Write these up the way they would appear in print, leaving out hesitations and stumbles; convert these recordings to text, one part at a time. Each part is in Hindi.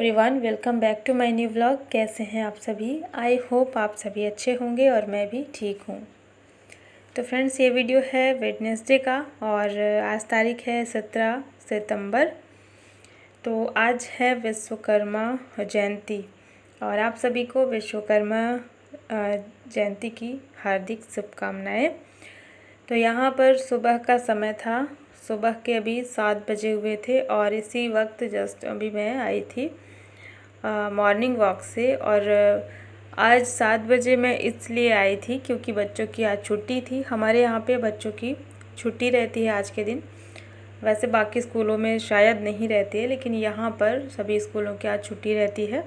Everyone, welcome back to my new vlog. कैसे हैं आप सभी? आई होप आप सभी अच्छे होंगे और मैं भी ठीक हूँ। तो फ्रेंड्स, ये वीडियो है वेडनेसडे का और आज तारीख है 17 सितंबर। तो आज है विश्वकर्मा जयंती और आप सभी को विश्वकर्मा जयंती की हार्दिक शुभकामनाएँ। तो यहाँ पर सुबह का समय था, सुबह के अभी 7 बजे हुए थे और इसी वक्त जस्ट अभी मैं आई थी मॉर्निंग वॉक से। और आज 7 बजे मैं इसलिए आई थी क्योंकि बच्चों की आज छुट्टी थी। हमारे यहाँ पे बच्चों की छुट्टी रहती है आज के दिन। वैसे बाकी स्कूलों में शायद नहीं रहती है, लेकिन यहाँ पर सभी स्कूलों की आज छुट्टी रहती है।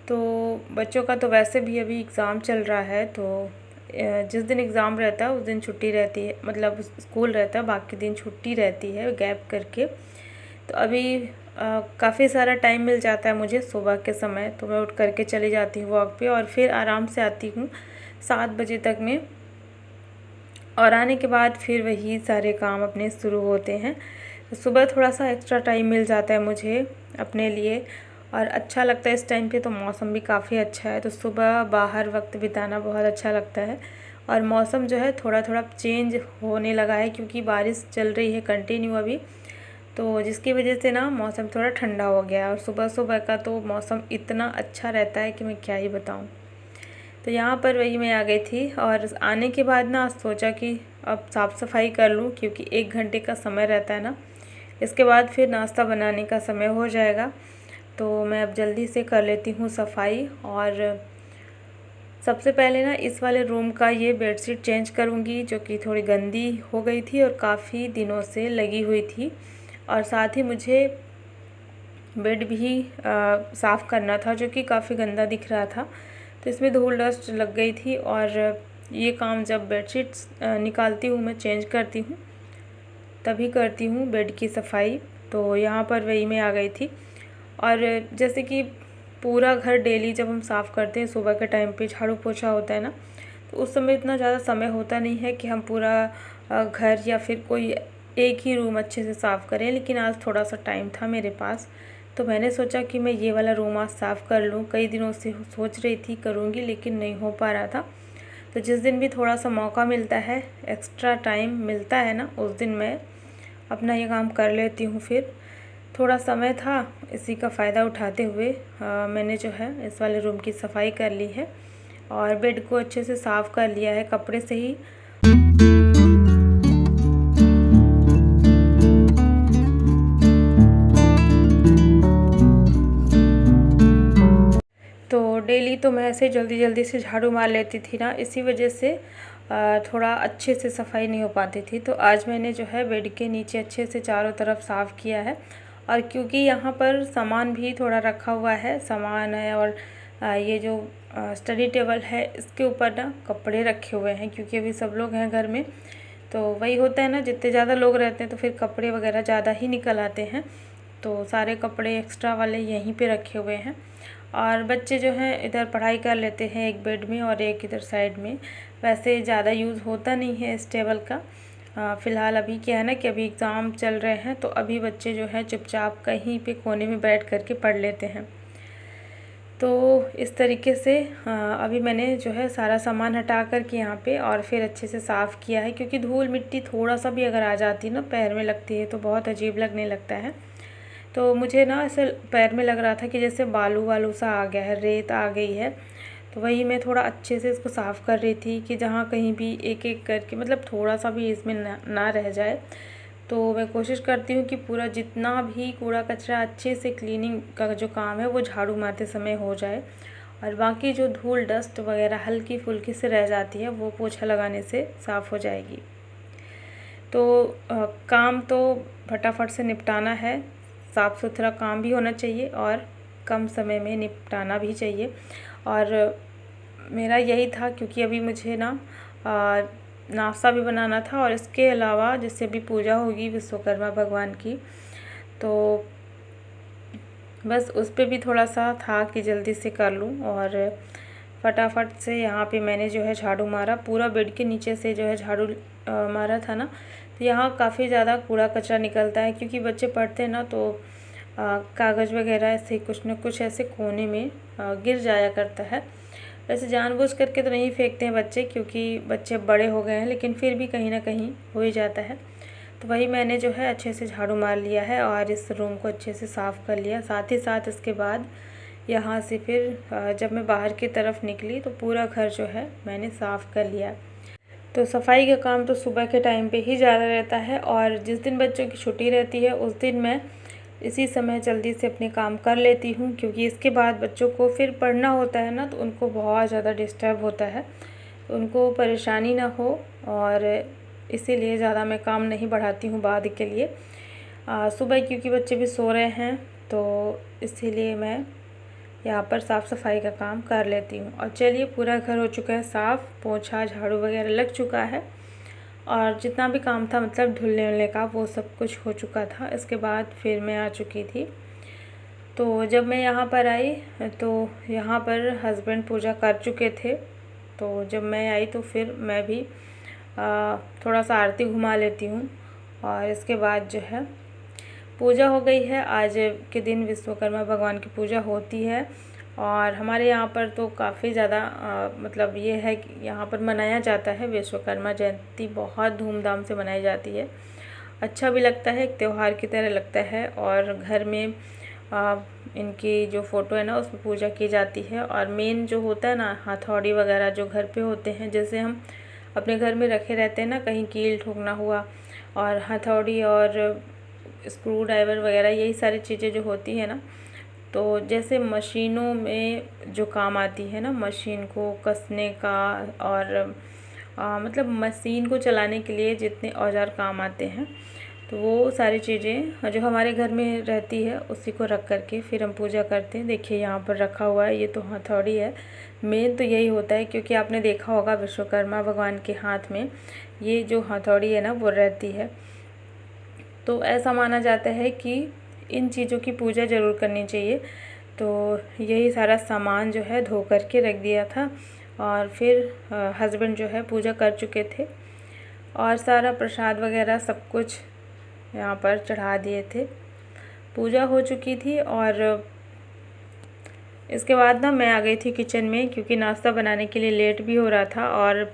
तो बच्चों का तो वैसे भी अभी एग्ज़ाम चल रहा है, तो जिस दिन एग्ज़ाम रहता है उस दिन छुट्टी रहती है, मतलब स्कूल रहता है, बाकी दिन छुट्टी रहती है गैप करके। तो अभी काफ़ी सारा टाइम मिल जाता है मुझे सुबह के समय, तो मैं उठ करके चली जाती हूँ वॉक पे और फिर आराम से आती हूँ 7 बजे तक में। और आने के बाद फिर वही सारे काम अपने शुरू होते हैं। तो सुबह थोड़ा सा एक्स्ट्रा टाइम मिल जाता है मुझे अपने लिए और अच्छा लगता है इस टाइम पे। तो मौसम भी काफ़ी अच्छा है, तो सुबह बाहर वक्त बिताना बहुत अच्छा लगता है। और मौसम जो है थोड़ा थोड़ा चेंज होने लगा है क्योंकि बारिश चल रही है कंटिन्यू अभी, तो जिसकी वजह से ना मौसम थोड़ा ठंडा हो गया है। और सुबह सुबह का तो मौसम इतना अच्छा रहता है कि मैं क्या ही बताऊँ। तो यहाँ पर वही मैं आ गई थी और आने के बाद ना सोचा कि अब साफ़ सफाई कर लूँ क्योंकि 1 घंटे का समय रहता है ना। इसके बाद फिर नाश्ता बनाने का समय हो जाएगा, तो मैं अब जल्दी से कर लेती हूँ सफाई। और सबसे पहले ना इस वाले रूम का ये बेडशीट चेंज करूँगी जो कि थोड़ी गंदी हो गई थी और काफ़ी दिनों से लगी हुई थी। और साथ ही मुझे बेड भी साफ़ करना था जो कि काफ़ी गंदा दिख रहा था, तो इसमें धूल डस्ट लग गई थी। और ये काम जब बेडशीट्स निकालती हूँ, मैं चेंज करती हूँ, तभी करती हूँ बेड की सफाई। तो यहाँ पर वही मैं आ गई थी। और जैसे कि पूरा घर डेली जब हम साफ़ करते हैं सुबह के टाइम पे झाड़ू पोछा होता है ना, तो उस समय इतना ज़्यादा समय होता नहीं है कि हम पूरा घर या फिर कोई एक ही रूम अच्छे से साफ़ करें। लेकिन आज थोड़ा सा टाइम था मेरे पास, तो मैंने सोचा कि मैं ये वाला रूम आज साफ़ कर लूँ। कई दिनों से सोच रही थी करूँगी, लेकिन नहीं हो पा रहा था। तो जिस दिन भी थोड़ा सा मौका मिलता है, एक्स्ट्रा टाइम मिलता है ना, उस दिन मैं अपना ये काम कर लेती हूँ। फिर थोड़ा समय था, इसी का फ़ायदा उठाते हुए मैंने जो है इस वाले रूम की सफाई कर ली है और बेड को अच्छे से साफ़ कर लिया है कपड़े से ही। तो डेली तो मैं ऐसे जल्दी जल्दी से झाड़ू मार लेती थी ना, इसी वजह से थोड़ा अच्छे से सफाई नहीं हो पाती थी। तो आज मैंने जो है बेड के नीचे अच्छे से चारों तरफ साफ़ किया है। और क्योंकि यहाँ पर सामान भी थोड़ा रखा हुआ है, सामान है और ये जो स्टडी टेबल है इसके ऊपर ना कपड़े रखे हुए हैं, क्योंकि अभी सब लोग हैं घर में। तो वही होता है ना, जितने ज़्यादा लोग रहते हैं तो फिर कपड़े वगैरह ज़्यादा ही निकल आते हैं। तो सारे कपड़े एक्स्ट्रा वाले यहीं पे रखे हुए हैं। और बच्चे जो हैं इधर पढ़ाई कर लेते हैं, एक बेड में और एक इधर साइड में। वैसे ज़्यादा यूज़ होता नहीं है इस टेबल का। फ़िलहाल अभी क्या है ना कि अभी एग्ज़ाम चल रहे हैं, तो अभी बच्चे जो है चुपचाप कहीं पे कोने में बैठ कर के पढ़ लेते हैं। तो इस तरीके से अभी मैंने जो है सारा सामान हटा कर के यहाँ पे और फिर अच्छे से साफ़ किया है, क्योंकि धूल मिट्टी थोड़ा सा भी अगर आ जाती है ना पैर में लगती है तो बहुत अजीब लगने लगता है। तो मुझे ना ऐसे पैर में लग रहा था कि जैसे बालू वालू सा आ गया है, रेत आ गई है। तो वही मैं थोड़ा अच्छे से इसको साफ़ कर रही थी कि जहाँ कहीं भी एक एक करके, मतलब थोड़ा सा भी इसमें ना रह जाए। तो मैं कोशिश करती हूँ कि पूरा जितना भी कूड़ा कचरा अच्छे से क्लीनिंग का जो काम है वो झाड़ू मारते समय हो जाए, और बाकी जो धूल डस्ट वगैरह हल्की फुल्की से रह जाती है वो पोछा लगाने से साफ़ हो जाएगी। तो काम तो फटाफट से निपटाना है, साफ़ सुथरा काम भी होना चाहिए और कम समय में निपटाना भी चाहिए। और मेरा यही था, क्योंकि अभी मुझे ना नाश्ता भी बनाना था और इसके अलावा जैसे अभी पूजा होगी विश्वकर्मा भगवान की, तो बस उस पर भी थोड़ा सा था कि जल्दी से कर लूँ। और फटाफट से यहाँ पे मैंने जो है झाड़ू मारा, पूरा बेड के नीचे से जो है झाड़ू मारा था ना। तो यहाँ काफ़ी ज़्यादा कूड़ा कचरा निकलता है, क्योंकि बच्चे पढ़ते हैं ना, तो कागज़ वगैरह ऐसे कुछ न कुछ ऐसे कोने में गिर जाया करता है। वैसे जानबूझ करके तो नहीं फेंकते हैं बच्चे, क्योंकि बच्चे बड़े हो गए हैं, लेकिन फिर भी कहीं ना कहीं हो ही जाता है। तो वही मैंने जो है अच्छे से झाड़ू मार लिया है और इस रूम को अच्छे से साफ़ कर लिया। साथ ही साथ इसके बाद यहाँ से फिर जब मैं बाहर की तरफ निकली तो पूरा घर जो है मैंने साफ़ कर लिया। तो सफाई का काम तो सुबह के टाइम पे ही ज़्यादा रहता है, और जिस दिन बच्चों की छुट्टी रहती है उस दिन मैं इसी समय जल्दी से अपने काम कर लेती हूँ, क्योंकि इसके बाद बच्चों को फिर पढ़ना होता है ना, तो उनको बहुत ज़्यादा डिस्टर्ब होता है, तो उनको परेशानी ना हो, और इसीलिए ज़्यादा मैं काम नहीं बढ़ाती हूँ बाद के लिए। सुबह क्योंकि बच्चे भी सो रहे हैं, तो इसीलिए मैं यहाँ पर साफ़ सफाई का काम कर लेती हूँ। और चलिए, पूरा घर हो चुका है साफ़, पोछा झाड़ू वगैरह लग चुका है, और जितना भी काम था मतलब धुलने उलने का वो सब कुछ हो चुका था। इसके बाद फिर मैं आ चुकी थी। तो जब मैं यहाँ पर आई तो यहाँ पर हस्बैंड पूजा कर चुके थे, तो जब मैं आई तो फिर मैं भी थोड़ा सा आरती घुमा लेती हूँ। और इसके बाद जो है पूजा हो गई है। आज के दिन विश्वकर्मा भगवान की पूजा होती है, और हमारे यहाँ पर तो काफ़ी ज़्यादा मतलब ये है कि यहाँ पर मनाया जाता है। विश्वकर्मा जयंती बहुत धूमधाम से मनाई जाती है, अच्छा भी लगता है, एक त्यौहार की तरह लगता है। और घर में इनकी जो फ़ोटो है ना उसमें पूजा की जाती है। और मेन जो होता है ना, हथौड़ी वगैरह जो घर पे होते हैं, जैसे हम अपने घर में रखे रहते हैं ना, कहीं कील ठोकना हुआ, और हथौड़ी और स्क्रू ड्राइवर वगैरह यही सारी चीज़ें जो होती है ना, तो जैसे मशीनों में जो काम आती है ना, मशीन को कसने का, और मतलब मशीन को चलाने के लिए जितने औजार काम आते हैं, तो वो सारी चीज़ें जो हमारे घर में रहती है उसी को रख करके फिर हम पूजा करते हैं। देखिए यहाँ पर रखा हुआ है, ये तो हथौड़ी है। मेन तो यही होता है, क्योंकि आपने देखा होगा विश्वकर्मा भगवान के हाथ में ये जो हथौड़ी है ना वो रहती है। तो ऐसा माना जाता है कि इन चीज़ों की पूजा ज़रूर करनी चाहिए। तो यही सारा सामान जो है धो करके रख दिया था, और फिर हस्बैंड जो है पूजा कर चुके थे, और सारा प्रसाद वगैरह सब कुछ यहाँ पर चढ़ा दिए थे। पूजा हो चुकी थी, और इसके बाद ना मैं आ गई थी किचन में, क्योंकि नाश्ता बनाने के लिए लेट भी हो रहा था। और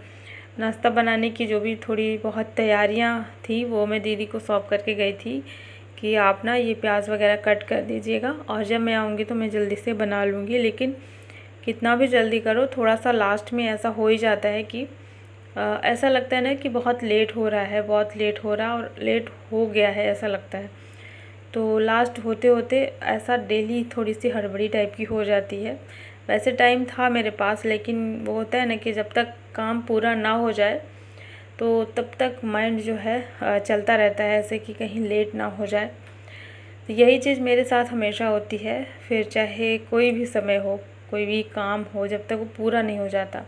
नाश्ता बनाने की जो भी थोड़ी बहुत तैयारियां थी वो मैं दीदी को सौंप करके गई थी कि आप ना ये प्याज वगैरह कट कर दीजिएगा, और जब मैं आऊँगी तो मैं जल्दी से बना लूँगी। लेकिन कितना भी जल्दी करो, थोड़ा सा लास्ट में ऐसा हो ही जाता है कि ऐसा लगता है ना कि बहुत लेट हो रहा है, बहुत लेट हो रहा है, और लेट हो गया है ऐसा लगता है। तो लास्ट होते होते ऐसा डेली थोड़ी सी हड़बड़ी टाइप की हो जाती है। वैसे टाइम था मेरे पास, लेकिन वो होता है ना कि जब तक काम पूरा ना हो जाए तो तब तक माइंड जो है चलता रहता है ऐसे कि कहीं लेट ना हो जाए। तो यही चीज़ मेरे साथ हमेशा होती है, फिर चाहे कोई भी समय हो, कोई भी काम हो, जब तक वो पूरा नहीं हो जाता।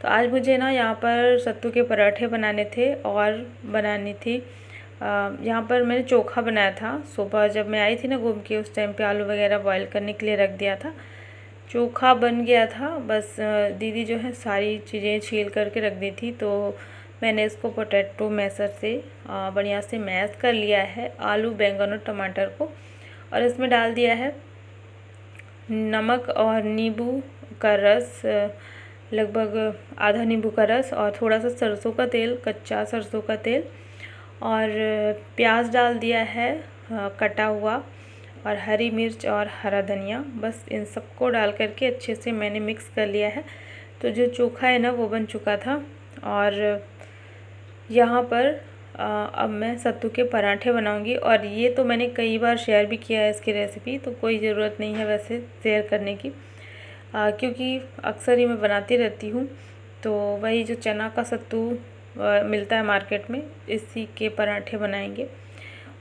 तो आज मुझे ना यहाँ पर सत्तू के पराठे बनाने थे, और बनानी थी यहाँ पर मैंने चोखा बनाया था। सुबह जब मैं आई थी ना घूम के, उस टाइम पे आलू वगैरह बॉईल करने के लिए रख दिया था, चोखा बन गया था। बस दीदी जो है सारी चीज़ें छील करके रख दी थी, तो मैंने इसको पोटैटो मैशर से बढ़िया से मैश कर लिया है, आलू बैंगन और टमाटर को, और इसमें डाल दिया है नमक और नींबू का रस, लगभग आधा नींबू का रस, और थोड़ा सा सरसों का तेल, कच्चा सरसों का तेल, और प्याज डाल दिया है कटा हुआ, और हरी मिर्च और हरा धनिया। बस इन सबको डाल करके अच्छे से मैंने मिक्स कर लिया है। तो जो चोखा है ना वो बन चुका था। और यहाँ पर अब मैं सत्तू के पराठे बनाऊंगी, और ये तो मैंने कई बार शेयर भी किया है इसकी रेसिपी, तो कोई ज़रूरत नहीं है वैसे शेयर करने की, क्योंकि अक्सर ही मैं बनाती रहती हूँ। तो वही जो चना का सत्तू मिलता है मार्केट में, इसी के पराठे बनाएंगे।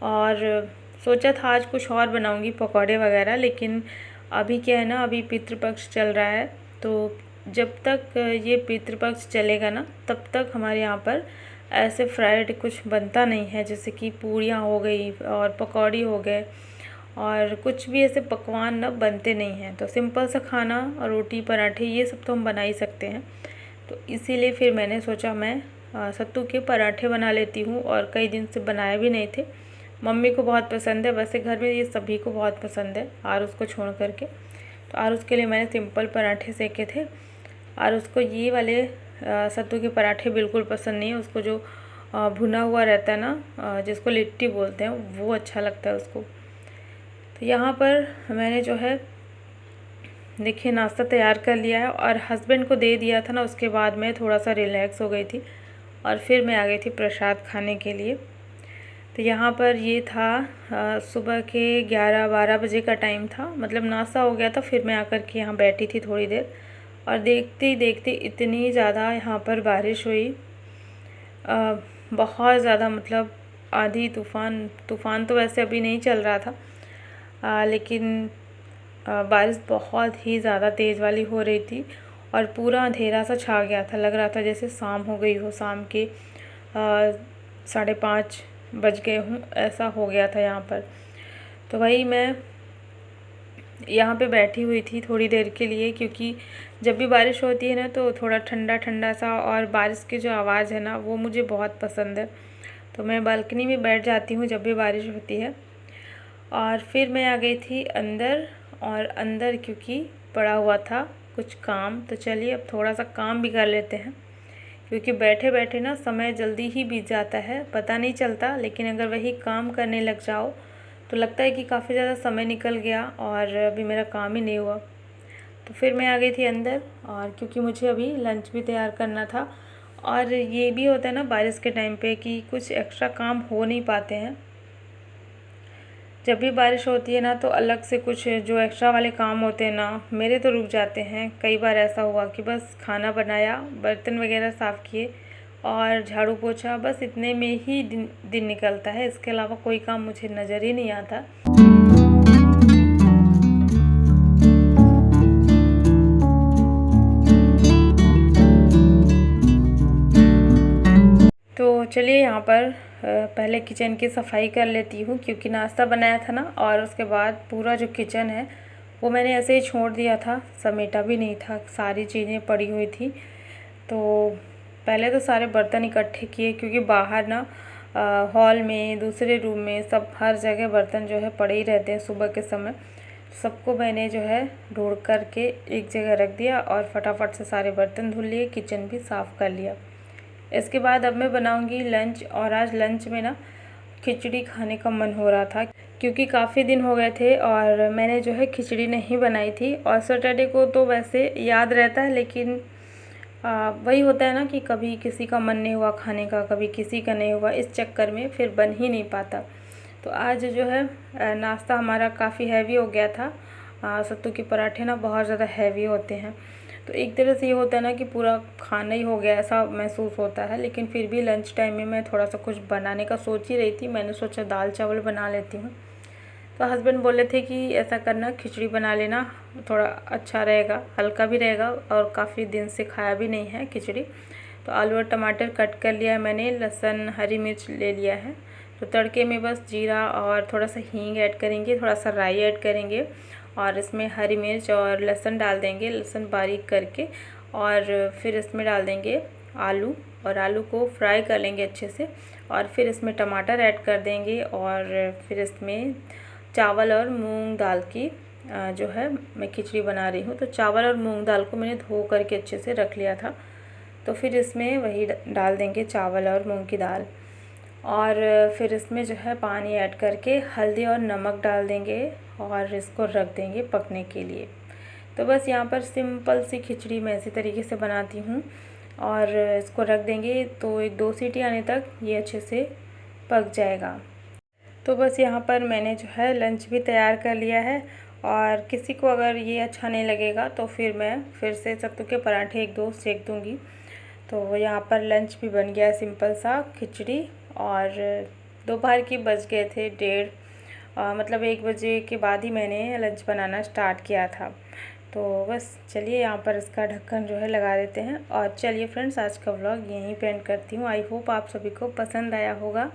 और सोचा था आज कुछ और बनाऊंगी, पकौड़े वगैरह, लेकिन अभी क्या है ना, अभी पितृपक्ष चल रहा है, तो जब तक ये पितृपक्ष चलेगा ना तब तक हमारे यहाँ पर ऐसे फ्राइड कुछ बनता नहीं है, जैसे कि पूड़ियाँ हो गई और पकौड़ी हो गए, और कुछ भी ऐसे पकवान ना बनते नहीं हैं। तो सिंपल सा खाना और रोटी पराठे ये सब तो हम बना ही सकते हैं। तो इसीलिए फिर मैंने सोचा मैं सत्तू के पराठे बना लेती हूँ, और कई दिन से बनाए भी नहीं थे, मम्मी को बहुत पसंद है, वैसे घर में ये सभी को बहुत पसंद है आरुष को छोड़ करके। तो आरुष के लिए मैंने सिंपल पराठे सेके थे। आरुष को ये वाले सत्तू के पराठे बिल्कुल पसंद नहीं है। उसको जो भुना हुआ रहता है ना, जिसको लिट्टी बोलते हैं, वो अच्छा लगता है उसको। तो यहाँ पर मैंने जो है देखिए नाश्ता तैयार कर लिया है और हस्बैंड को दे दिया था ना, उसके बाद मैं थोड़ा सा रिलैक्स हो गई थी और फिर मैं आ गई थी प्रसाद खाने के लिए। तो यहाँ पर ये था सुबह के 11-12 बजे का टाइम था, मतलब नाश्ता हो गया था। फिर मैं आकर के यहाँ बैठी थी थोड़ी देर और देखते ही देखते इतनी ज़्यादा यहाँ पर बारिश हुई, बहुत ज़्यादा, मतलब आंधी तूफ़ान तो वैसे अभी नहीं चल रहा था, लेकिन बारिश बहुत ही ज़्यादा तेज़ वाली हो रही थी और पूरा अंधेरा सा छा गया था। लग रहा था जैसे शाम हो गई हो, शाम के 5:30 बज गए हूँ, ऐसा हो गया था यहाँ पर। तो वही मैं यहाँ पे बैठी हुई थी थोड़ी देर के लिए, क्योंकि जब भी बारिश होती है ना तो थोड़ा ठंडा ठंडा सा, और बारिश की जो आवाज़ है ना वो मुझे बहुत पसंद है। तो मैं बालकनी में बैठ जाती हूँ जब भी बारिश होती है। और फिर मैं आ गई थी अंदर, और अंदर क्योंकि पड़ा हुआ था कुछ काम, तो चलिए अब थोड़ा सा काम भी कर लेते हैं, क्योंकि बैठे बैठे ना समय जल्दी ही बीत जाता है, पता नहीं चलता। लेकिन अगर वही काम करने लग जाओ तो लगता है कि काफ़ी ज़्यादा समय निकल गया और अभी मेरा काम ही नहीं हुआ। तो फिर मैं आ गई थी अंदर, और क्योंकि मुझे अभी लंच भी तैयार करना था। और ये भी होता है ना बारिश के टाइम पे कि कुछ एक्स्ट्रा काम हो नहीं पाते हैं। जब भी बारिश होती है ना तो अलग से कुछ जो एक्स्ट्रा वाले काम होते हैं ना, मेरे तो रुक जाते हैं। कई बार ऐसा हुआ कि बस खाना बनाया, बर्तन वगैरह साफ़ किए और झाड़ू पोछा, बस इतने में ही दिन निकलता है। इसके अलावा कोई काम मुझे नज़र ही नहीं आता। तो चलिए यहाँ पर पहले किचन की सफाई कर लेती हूँ, क्योंकि नाश्ता बनाया था ना, और उसके बाद पूरा जो किचन है वो मैंने ऐसे ही छोड़ दिया था, समेटा भी नहीं था, सारी चीज़ें पड़ी हुई थी। तो पहले तो सारे बर्तन इकट्ठे किए, क्योंकि बाहर ना हॉल में, दूसरे रूम में, सब हर जगह बर्तन जो है पड़े ही रहते हैं सुबह के समय। सबको मैंने जो है ढूंढ कर के एक जगह रख दिया और फटाफट से सारे बर्तन धुल लिए, किचन भी साफ़ कर लिया। इसके बाद अब मैं बनाऊंगी लंच, और आज लंच में ना खिचड़ी खाने का मन हो रहा था, क्योंकि काफ़ी दिन हो गए थे और मैंने जो है खिचड़ी नहीं बनाई थी। और सैटरडे को तो वैसे याद रहता है, लेकिन वही होता है ना कि कभी किसी का मन नहीं हुआ खाने का, कभी किसी का नहीं हुआ, इस चक्कर में फिर बन ही नहीं पाता। तो आज जो है नाश्ता हमारा काफ़ी हैवी हो गया था। सत्तू के पराठे ना बहुत ज़्यादा हैवी होते हैं, तो एक तरह से ये होता है ना कि पूरा खाना ही हो गया ऐसा महसूस होता है। लेकिन फिर भी लंच टाइम में मैं थोड़ा सा कुछ बनाने का सोच ही रही थी। मैंने सोचा दाल चावल बना लेती हूँ। तो हस्बैंड बोले थे कि ऐसा करना, खिचड़ी बना लेना, थोड़ा अच्छा रहेगा, हल्का भी रहेगा, और काफ़ी दिन से खाया भी नहीं है खिचड़ी। तो आलू और टमाटर कट कर लिया है मैंने, लहसुन हरी मिर्च ले लिया है। तो तड़के में बस जीरा और थोड़ा सा हींग ऐड करेंगे, थोड़ा सा राई ऐड करेंगे, और इसमें हरी मिर्च और लहसुन डाल देंगे, लहसुन बारीक करके। और फिर इसमें डाल देंगे आलू, और आलू को फ्राई कर लेंगे अच्छे से। और फिर इसमें टमाटर ऐड कर देंगे, और फिर इसमें चावल और मूंग दाल की जो है मैं खिचड़ी बना रही हूँ। तो चावल और मूंग दाल को मैंने धो करके अच्छे से रख लिया था। तो फिर इसमें वही डाल देंगे चावल और मूंग की दाल, और फिर इसमें जो है पानी ऐड करके हल्दी और नमक डाल देंगे और इसको रख देंगे पकने के लिए। तो बस यहाँ पर सिंपल सी खिचड़ी मैं इसी तरीके से बनाती हूँ, और इसको रख देंगे तो 1-2 सीटी आने तक ये अच्छे से पक जाएगा। तो बस यहाँ पर मैंने जो है लंच भी तैयार कर लिया है, और किसी को अगर ये अच्छा नहीं लगेगा तो फिर मैं फिर से सत्तू के पराठे 1-2 सेक दूँगी। तो यहाँ पर लंच भी बन गया, सिंपल सा खिचड़ी। और दोपहर के बज गए थे 1:30, मतलब 1 बजे के बाद ही मैंने लंच बनाना स्टार्ट किया था। तो बस चलिए यहाँ पर इसका ढक्कन जो है लगा देते हैं। और चलिए फ्रेंड्स, आज का व्लॉग यहीं पे एंड करती हूँ। आई होप आप सभी को पसंद आया होगा।